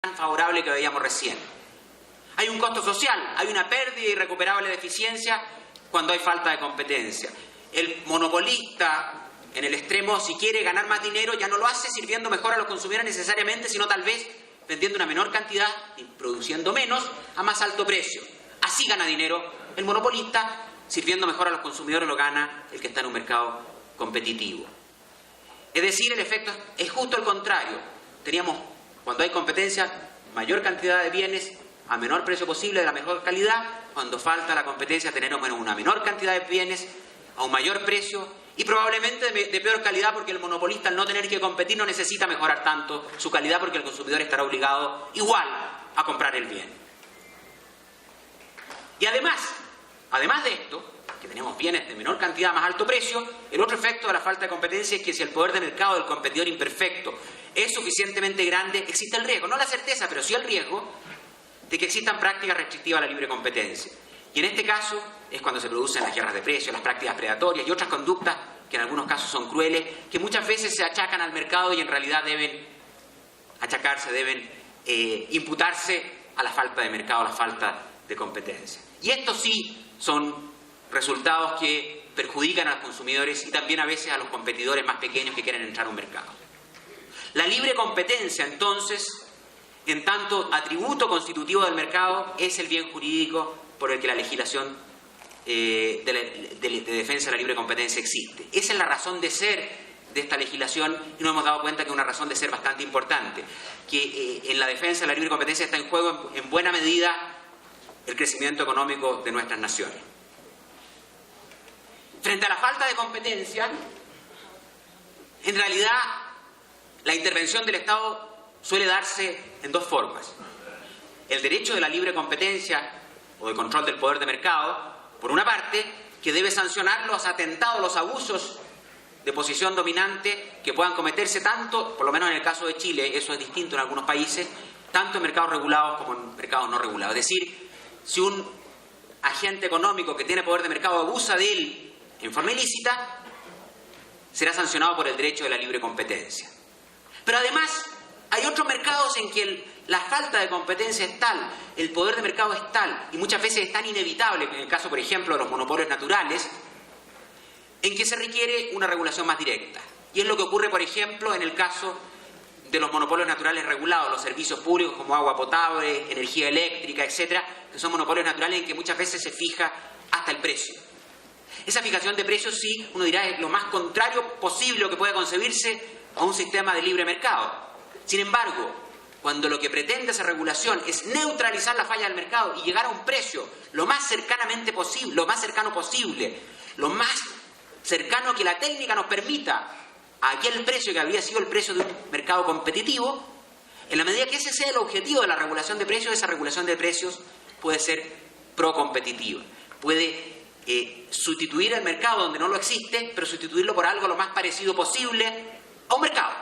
tan favorable que veíamos recién. Hay un costo social, hay una pérdida irrecuperable de eficiencia cuando hay falta de competencia. El monopolista, en el extremo, si quiere ganar más dinero, ya no lo hace sirviendo mejor a los consumidores necesariamente, sino tal vez vendiendo una menor cantidad y produciendo menos a más alto precio. Así gana dinero el monopolista, sirviendo mejor a los consumidores lo gana el que está en un mercado competitivo. Es decir, el efecto es justo el contrario. Teníamos, cuando hay competencia, mayor cantidad de bienes a menor precio posible, de la mejor calidad. Cuando falta la competencia, tenemos una menor cantidad de bienes a un mayor precio y probablemente de peor calidad, porque el monopolista, al no tener que competir, no necesita mejorar tanto su calidad, porque el consumidor estará obligado igual a comprar el bien. Y además de esto, que tenemos bienes de menor cantidad a más alto precio, el otro efecto de la falta de competencia es que si el poder de mercado del competidor imperfecto es suficientemente grande, existe el riesgo, no la certeza, pero sí el riesgo de que existan prácticas restrictivas a la libre competencia. Y en este caso es cuando se producen las guerras de precios, las prácticas predatorias y otras conductas que en algunos casos son crueles, que muchas veces se achacan al mercado y en realidad deben achacarse, deben imputarse a la falta de mercado, a la falta de competencia. Y estos sí son resultados que perjudican a los consumidores y también a veces a los competidores más pequeños que quieren entrar a un mercado. La libre competencia, entonces, en tanto atributo constitutivo del mercado, es el bien jurídico por el que la legislación de defensa de la libre competencia existe. Esa es la razón de ser de esta legislación y nos hemos dado cuenta que es una razón de ser bastante importante, que en la defensa de la libre competencia está en juego en buena medida el crecimiento económico de nuestras naciones. Frente a la falta de competencia, en realidad la intervención del Estado suele darse en dos formas. El derecho de la libre competencia o de control del poder de mercado, por una parte, que debe sancionar los atentados, los abusos de posición dominante que puedan cometerse tanto, por lo menos en el caso de Chile, eso es distinto en algunos países, tanto en mercados regulados como en mercados no regulados. Es decir, si un agente económico que tiene poder de mercado abusa de él en forma ilícita, será sancionado por el derecho de la libre competencia. Pero además, hay otros mercados en que la falta de competencia es tal, el poder de mercado es tal, y muchas veces es tan inevitable, en el caso, por ejemplo, de los monopolios naturales, en que se requiere una regulación más directa. Y es lo que ocurre, por ejemplo, en el caso de los monopolios naturales regulados, los servicios públicos como agua potable, energía eléctrica, etcétera, que son monopolios naturales en que muchas veces se fija hasta el precio. Esa fijación de precios, sí, uno dirá, es lo más contrario posible o que pueda concebirse a un sistema de libre mercado. Sin embargo, cuando lo que pretende esa regulación es neutralizar la falla del mercado y llegar a un precio lo más cercanamente posible, lo más cercano posible, lo más cercano que la técnica nos permita a aquel precio que habría sido el precio de un mercado competitivo, en la medida que ese sea el objetivo de la regulación de precios, esa regulación de precios puede ser procompetitiva. Puede sustituir el mercado donde no lo existe, pero sustituirlo por algo lo más parecido posible a un mercado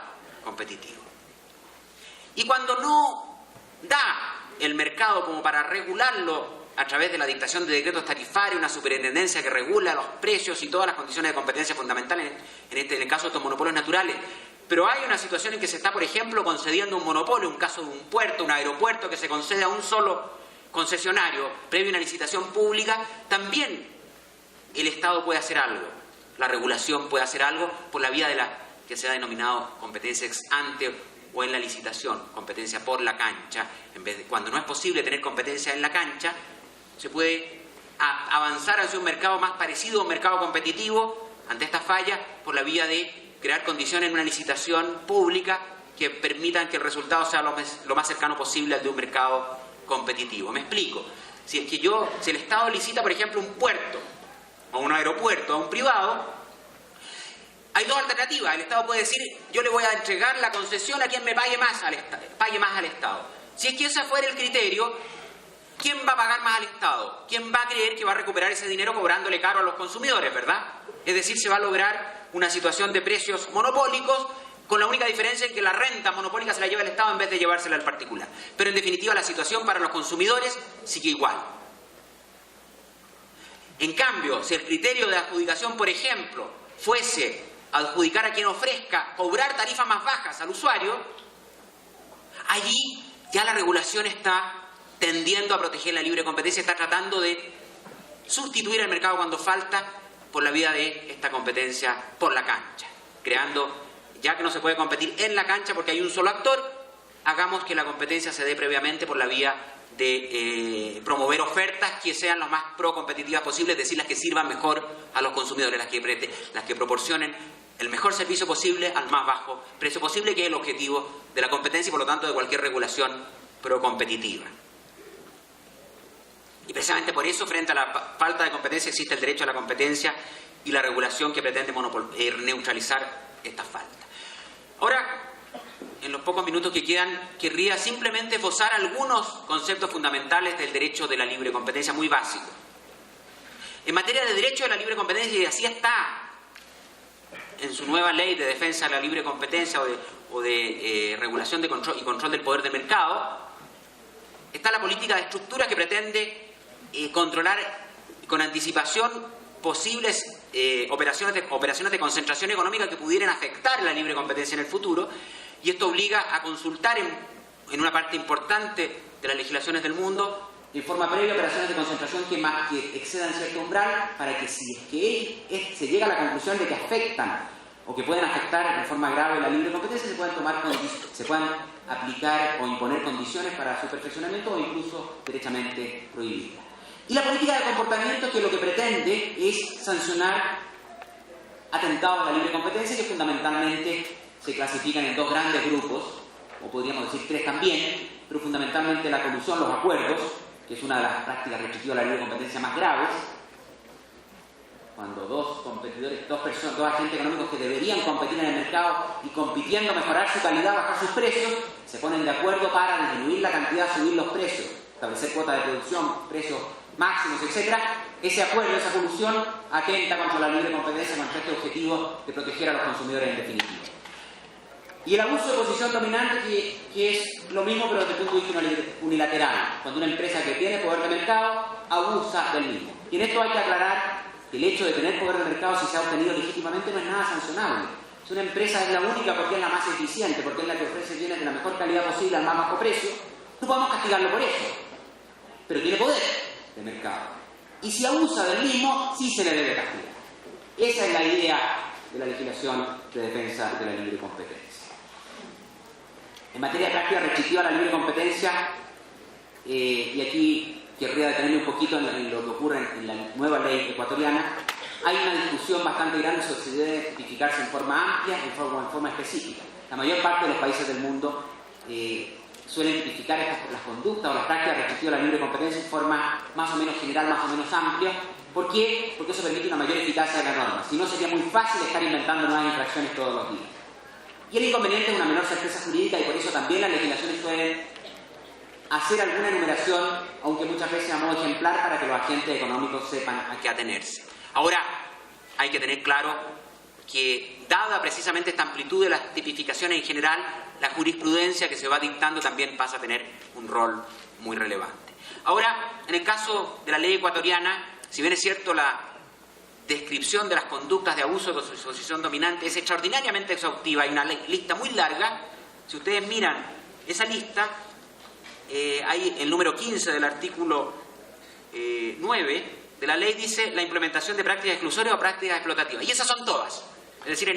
competitivo. Y cuando no da el mercado como para regularlo a través de la dictación de decretos tarifarios, una superintendencia que regula los precios y todas las condiciones de competencia fundamentales, en el caso de estos monopolios naturales, pero hay una situación en que se está, por ejemplo, concediendo un monopolio, un caso de un puerto, un aeropuerto que se concede a un solo concesionario previo a una licitación pública, también el Estado puede hacer algo, la regulación puede hacer algo por la vía de la que se ha denominado competencia ex ante o en la licitación, competencia por la cancha. En vez de, cuando no es posible tener competencia en la cancha, se puede avanzar hacia un mercado más parecido a un mercado competitivo ante esta falla por la vía de crear condiciones en una licitación pública que permitan que el resultado sea lo más cercano posible al de un mercado competitivo. Me explico. Si el Estado licita, por ejemplo, un puerto o un aeropuerto a un privado, hay dos alternativas. El Estado puede decir, yo le voy a entregar la concesión a quien me pague más al Estado. Si es que ese fuera el criterio, ¿quién va a pagar más al Estado? ¿Quién va a creer que va a recuperar ese dinero cobrándole caro a los consumidores, verdad? Es decir, se va a lograr una situación de precios monopólicos, con la única diferencia en que la renta monopólica se la lleva el Estado en vez de llevársela al particular. Pero en definitiva la situación para los consumidores sigue igual. En cambio, si el criterio de adjudicación, por ejemplo, fuese adjudicar a quien ofrezca cobrar tarifas más bajas al usuario, allí ya la regulación está tendiendo a proteger la libre competencia, está tratando de sustituir al mercado cuando falta por la vía de esta competencia por la cancha, creando, ya que no se puede competir en la cancha porque hay un solo actor, hagamos que la competencia se dé previamente por la vía de promover ofertas que sean lo más pro-competitivas posibles, es decir, las que sirvan mejor a los consumidores, las que proporcionen el mejor servicio posible al más bajo precio posible, que es el objetivo de la competencia y por lo tanto de cualquier regulación pro-competitiva. Y precisamente por eso, frente a la falta de competencia, existe el derecho a la competencia y la regulación que pretende neutralizar esta falta. Ahora, en los pocos minutos que quedan, querría simplemente esbozar algunos conceptos fundamentales del derecho de la libre competencia, muy básicos. En materia de derecho de la libre competencia, y así está en su nueva ley de defensa de la libre competencia o de regulación de control y control del poder de mercado, está la política de estructura que pretende controlar con anticipación posibles operaciones de concentración económica que pudieran afectar la libre competencia en el futuro, y esto obliga a consultar en una parte importante de las legislaciones del mundo en forma previa operaciones de concentración que excedan cierto umbral, para que si es que se llega a la conclusión de que afectan o que pueden afectar en forma grave la libre competencia, se puedan aplicar o imponer condiciones para su perfeccionamiento o incluso derechamente prohibirla. Y la política de comportamiento, que lo que pretende es sancionar atentados a la libre competencia, que fundamentalmente se clasifican en dos grandes grupos, o podríamos decir tres también, pero fundamentalmente la colusión, los acuerdos, que es una de las prácticas restrictivas de la libre competencia más graves, cuando dos agentes económicos que deberían competir en el mercado y compitiendo mejorar su calidad, bajar sus precios, se ponen de acuerdo para disminuir la cantidad, subir los precios, establecer cuotas de producción, precios máximos, etc. Ese acuerdo, esa colusión, atenta contra la libre competencia con este objetivo de proteger a los consumidores en definitiva. Y el abuso de posición dominante, que es lo mismo pero desde el punto de vista unilateral, cuando una empresa que tiene poder de mercado abusa del mismo. Y en esto hay que aclarar que el hecho de tener poder de mercado, si se ha obtenido legítimamente, no es nada sancionable. Si una empresa es la única porque es la más eficiente, porque es la que ofrece bienes de la mejor calidad posible al más bajo precio, no podemos castigarlo por eso. Pero tiene poder de mercado. Y si abusa del mismo, sí se le debe castigar. Esa es la idea de la legislación de defensa de la libre competencia. En materia de práctica restrictiva a la libre competencia, y aquí querría detenerme un poquito en lo que ocurre en la nueva ley ecuatoriana, hay una discusión bastante grande sobre si debe tipificarse en forma amplia o en forma específica. La mayor parte de los países del mundo suelen tipificar las conductas o las prácticas restrictivas a la libre competencia en forma más o menos general, más o menos amplia. ¿Por qué? Porque eso permite una mayor eficacia de la norma. Si no, sería muy fácil estar inventando nuevas infracciones todos los días. Y el inconveniente es una menor certeza jurídica, y por eso también las legislaciones suelen hacer alguna enumeración, aunque muchas veces a modo ejemplar, para que los agentes económicos sepan a qué atenerse. Ahora, hay que tener claro que, dada precisamente esta amplitud de las tipificaciones en general, la jurisprudencia que se va dictando también pasa a tener un rol muy relevante. Ahora, en el caso de la ley ecuatoriana, si bien es cierto la descripción de las conductas de abuso de posición dominante es extraordinariamente exhaustiva, hay una lista muy larga. Si ustedes miran esa lista, hay el número 15 del artículo 9 de la ley, dice la implementación de prácticas exclusorias o prácticas explotativas, y esas son todas. Es decir,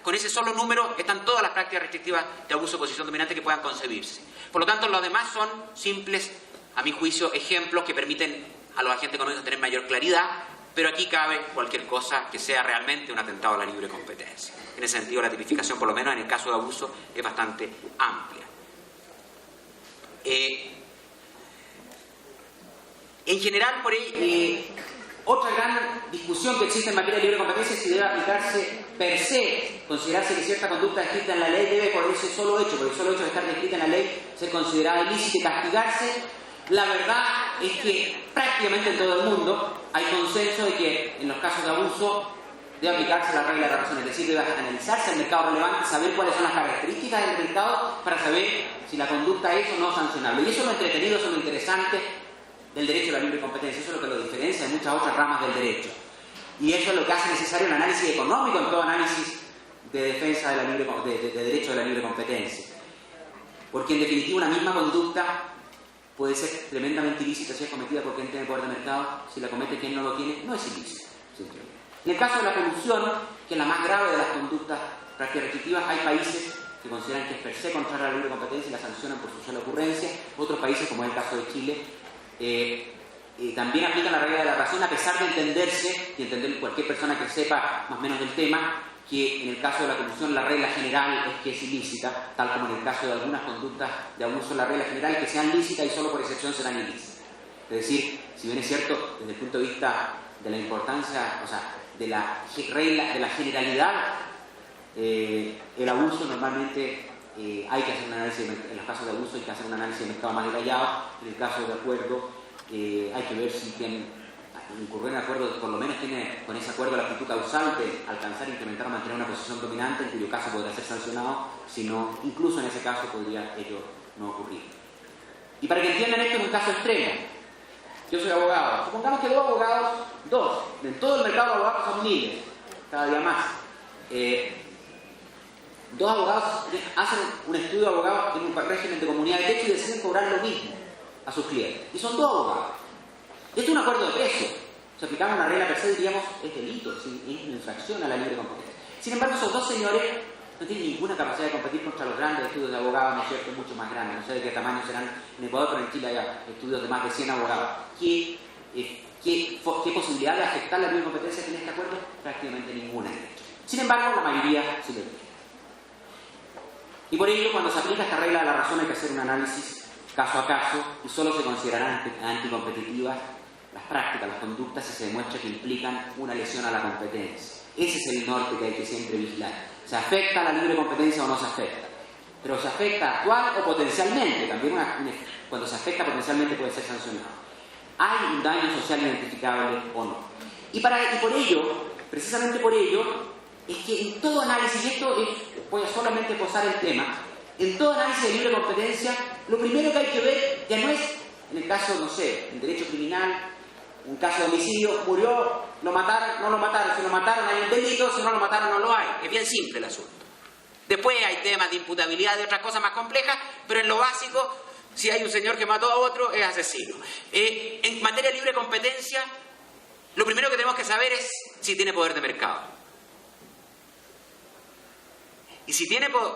con ese solo número están todas las prácticas restrictivas de abuso de posición dominante que puedan concebirse. Por lo tanto, los demás son simples, a mi juicio, ejemplos que permiten a los agentes económicos tener mayor claridad, pero aquí cabe cualquier cosa que sea realmente un atentado a la libre competencia. En ese sentido, la tipificación, por lo menos en el caso de abuso, es bastante amplia. En general, por ahí, otra gran discusión que existe en materia de libre competencia es si debe aplicarse per se, considerarse que cierta conducta descrita en la ley debe, por ese solo hecho, por el solo hecho de estar descrita en la ley, ser considerada ilícita y castigarse. La verdad es que prácticamente en todo el mundo hay consenso de que en los casos de abuso debe aplicarse la regla de razón, es decir, debe analizarse el mercado relevante, saber cuáles son las características del mercado para saber si la conducta es o no sancionable. Y eso es lo entretenido, eso es lo interesante del derecho a la libre competencia, eso es lo que lo diferencia de muchas otras ramas del derecho. Y eso es lo que hace necesario un análisis económico en todo análisis de defensa de derecho de la libre competencia. Porque en definitiva una misma conducta puede ser tremendamente ilícita si es cometida por quien tiene poder de mercado, si la comete quien no lo tiene, no es ilícita. En el caso de la corrupción, que es la más grave de las conductas prácticas restrictivas, hay países que consideran que es per se contraria a la libre competencia y la sancionan por su sola ocurrencia. Otros países, como es el caso de Chile, también aplican la regla de la razón, a pesar de entenderse, y entender cualquier persona que sepa más o menos del tema, que en el caso de la corrupción la regla general es que es ilícita, tal como en el caso de algunas conductas de abuso la regla general es que sean lícitas y solo por excepción serán ilícitas. Es decir, si bien es cierto desde el punto de vista de la importancia, o sea, de la regla, de la generalidad, el abuso normalmente hay que hacer un análisis, en los casos de abuso hay que hacer un análisis de mercado más detallado. En el caso de acuerdo hay que ver si quien incurrió en acuerdo, por lo menos tiene con ese acuerdo la actitud causal de alcanzar, incrementar o mantener una posición dominante, en cuyo caso podrá ser sancionado, si no, incluso en ese caso podría ello no ocurrir. Y para que entiendan esto en un caso extremo, yo soy abogado, supongamos que dos, en todo el mercado de abogados son miles, cada día más. Dos abogados hacen un estudio de abogados en un régimen de comunidad de derecho y deciden cobrar lo mismo a sus clientes. Y son dos abogados. Esto es un acuerdo de precio. Si aplicamos una regla per se, diríamos, es delito, es una infracción a la libre competencia. Sin embargo, esos dos señores no tienen ninguna capacidad de competir contra los grandes estudios de abogados, ¿no es cierto?, mucho más grandes. No sé de qué tamaño serán en Ecuador, pero en Chile hay estudios de más de 100 abogados. ¿Qué posibilidad de afectar la libre competencia tiene este acuerdo? Prácticamente ninguna. Sin embargo, la mayoría sí lo tiene. Y por ello, cuando se aplica esta regla de la razón, hay que hacer un análisis caso a caso y solo se considerarán anticompetitivas las prácticas, las conductas, si se demuestra que implican una lesión a la competencia. Ese es el norte que hay que siempre vigilar. ¿Se afecta a la libre competencia o no se afecta? Pero se afecta actual o potencialmente. También cuando se afecta potencialmente puede ser sancionado. ¿Hay un daño social identificable o no? Y por ello, precisamente por ello, es que en todo análisis, y esto voy a solamente posar el tema, en todo análisis de libre competencia, lo primero que hay que ver ya no es, en el caso, no sé, en derecho criminal, un caso de homicidio, murió, lo mataron, no lo mataron, si lo mataron hay un delito, si no lo mataron no lo hay. Es bien simple el asunto. Después hay temas de imputabilidad, de otras cosas más complejas, pero en lo básico, si hay un señor que mató a otro, es asesino. En materia de libre competencia, lo primero que tenemos que saber es si tiene poder de mercado. Y si tiene